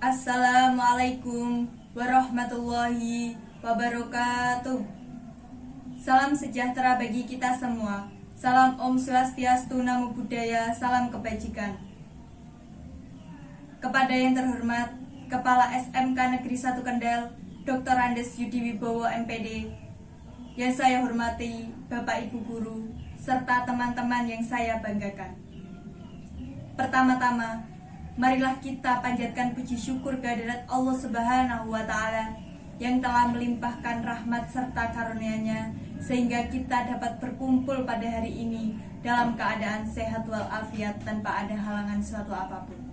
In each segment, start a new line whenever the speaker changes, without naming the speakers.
Assalamualaikum warahmatullahi wabarakatuh. Salam sejahtera bagi kita semua. Salam Om Swastiastu, Namo Buddhaya, salam kebajikan. Kepada yang terhormat Kepala SMK Negeri 1 Kendal, Dr. Andes Yudi Wibowo MPD, yang saya hormati Bapak Ibu Guru, serta teman-teman yang saya banggakan. Pertama-tama, marilah kita panjatkan puji syukur kehadirat Allah Subhanahu wa Ta'ala yang telah melimpahkan rahmat serta karunia-Nya sehingga kita dapat berkumpul pada hari ini dalam keadaan sehat walafiat tanpa ada halangan suatu apapun.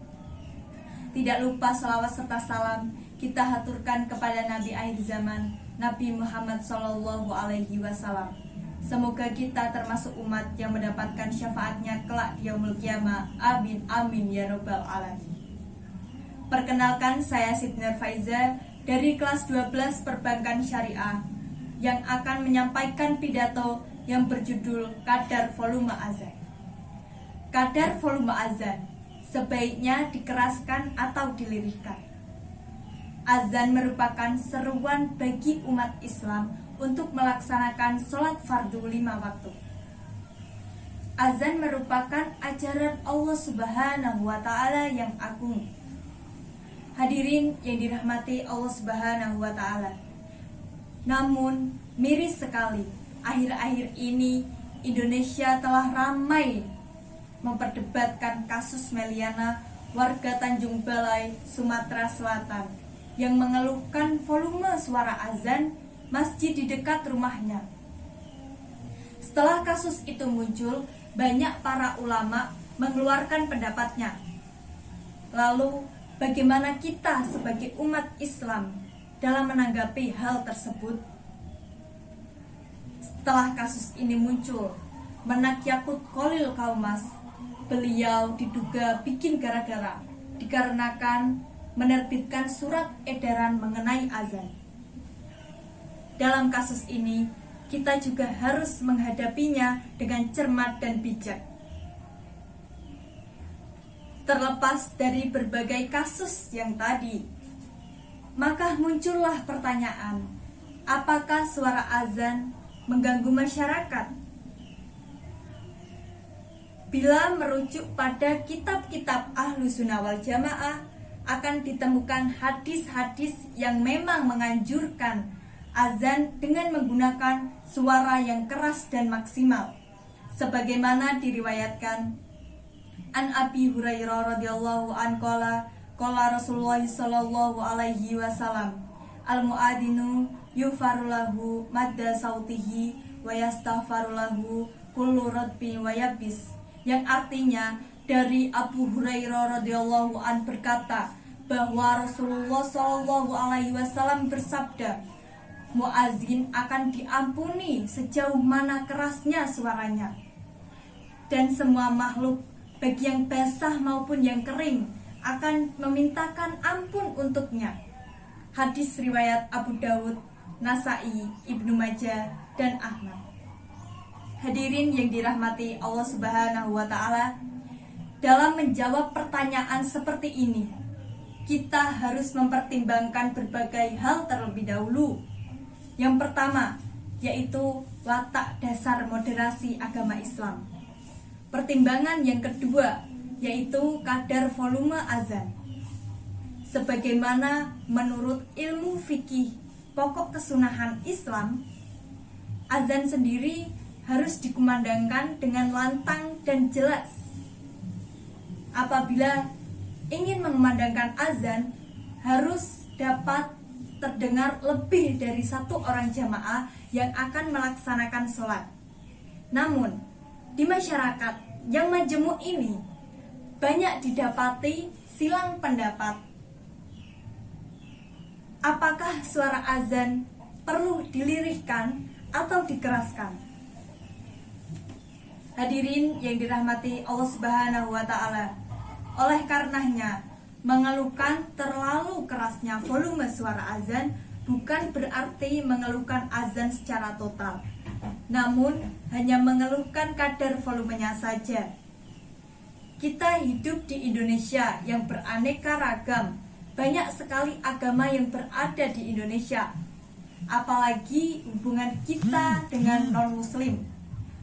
Tidak lupa salawat serta salam kita haturkan kepada Nabi akhir zaman, Nabi Muhammad SAW. Semoga kita termasuk umat yang mendapatkan syafaatnya kelak di yaumul qiyamah. Amin amin ya rabbal alamin. Perkenalkan, saya Siti Nurfaiza dari kelas 12 Perbankan Syariah yang akan menyampaikan pidato yang berjudul Kadar Volume Azan. Kadar volume azan sebaiknya dikeraskan atau dilirihkan. Azan merupakan seruan bagi umat Islam untuk melaksanakan sholat fardu 5 waktu. Azan merupakan ajaran Allah Subhanahu wa Ta'ala yang agung. Hadirin yang dirahmati Allah Subhanahu wa Ta'ala, namun miris sekali, akhir-akhir ini Indonesia telah ramai memperdebatkan kasus Meliana, warga Tanjung Balai, Sumatera Selatan, yang mengeluhkan volume suara azan masjid di dekat rumahnya. Setelah kasus itu muncul, banyak para ulama mengeluarkan pendapatnya. Lalu, bagaimana kita sebagai umat Islam dalam menanggapi hal tersebut? Setelah kasus ini muncul, Menak Yakut Khalil Kaumas, beliau diduga bikin gara-gara dikarenakan menerbitkan surat edaran mengenai azan. Dalam kasus ini, kita juga harus menghadapinya dengan cermat dan bijak. Terlepas dari berbagai kasus yang tadi, maka muncullah pertanyaan, apakah suara azan mengganggu masyarakat? Bila merujuk pada kitab-kitab Ahlussunnah wal Jamaah, akan ditemukan hadis-hadis yang memang menganjurkan azan dengan menggunakan suara yang keras dan maksimal, sebagaimana diriwayatkan an Abi Hurairah radhiyallahu an qala Rasulullah sallallahu alaihi wasallam, al muadzinu yufaru lahu madda sautihi wa yastaghfaru lahu kullu radbin wa yabis, yang artinya dari Abu Hurairah radhiyallahu an berkata bahwa Rasulullah sallallahu alaihi wasallam bersabda, muazin akan diampuni sejauh mana kerasnya suaranya, dan semua makhluk baik yang basah maupun yang kering akan memintakan ampun untuknya. Hadis riwayat Abu Dawud, Nasai, Ibnu Majah, dan Ahmad. Hadirin yang dirahmati Allah Subhanahu wa Ta'ala, dalam menjawab pertanyaan seperti ini, kita harus mempertimbangkan berbagai hal terlebih dahulu. Yang pertama, yaitu watak dasar moderasi agama Islam. Pertimbangan yang kedua, yaitu kadar volume azan. Sebagaimana menurut ilmu fikih pokok kesunahan Islam, azan sendiri harus dikumandangkan dengan lantang dan jelas. Apabila ingin mengumandangkan azan, harus dapat terdengar lebih dari satu orang jamaah yang akan melaksanakan sholat. Namun, di masyarakat yang majemuk ini banyak didapati silang pendapat. Apakah suara azan perlu dilirihkan atau dikeraskan? Hadirin yang dirahmati Allah Subhanahu wa Ta'ala, oleh karenanya, mengeluhkan terlalu kerasnya volume suara azan bukan berarti mengeluhkan azan secara total, namun hanya mengeluhkan kadar volumenya saja. Kita hidup di Indonesia yang beraneka ragam, banyak sekali agama yang berada di Indonesia. Apalagi hubungan kita dengan non-muslim.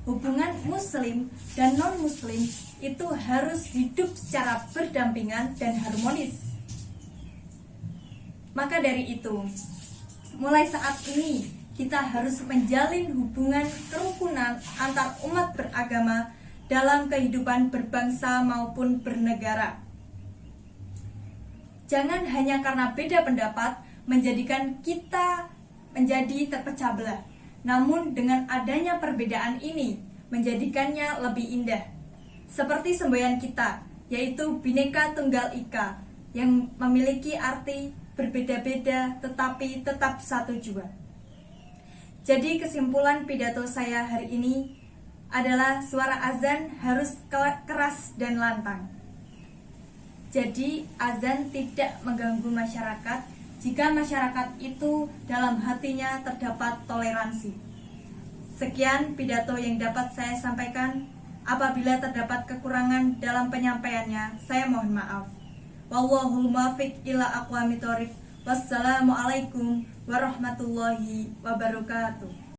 Hubungan muslim dan non-muslim itu harus hidup secara berdampingan dan harmonis. Maka dari itu, mulai saat ini kita harus menjalin hubungan kerukunan antar umat beragama dalam kehidupan berbangsa maupun bernegara. Jangan hanya karena beda pendapat menjadikan kita menjadi terpecah belah. Namun dengan adanya perbedaan ini menjadikannya lebih indah. Seperti semboyan kita, yaitu Bhinneka Tunggal Ika, yang memiliki arti berbeda-beda tetapi tetap satu jua. Jadi kesimpulan pidato saya hari ini adalah suara azan harus keras dan lantang. Jadi azan tidak mengganggu masyarakat jika masyarakat itu dalam hatinya terdapat toleransi. Sekian pidato yang dapat saya sampaikan. Apabila terdapat kekurangan dalam penyampaiannya, saya mohon maaf. Wallahul muwaffiq ila aqwamit thoriq. Wassalamualaikum warahmatullahi wabarakatuh.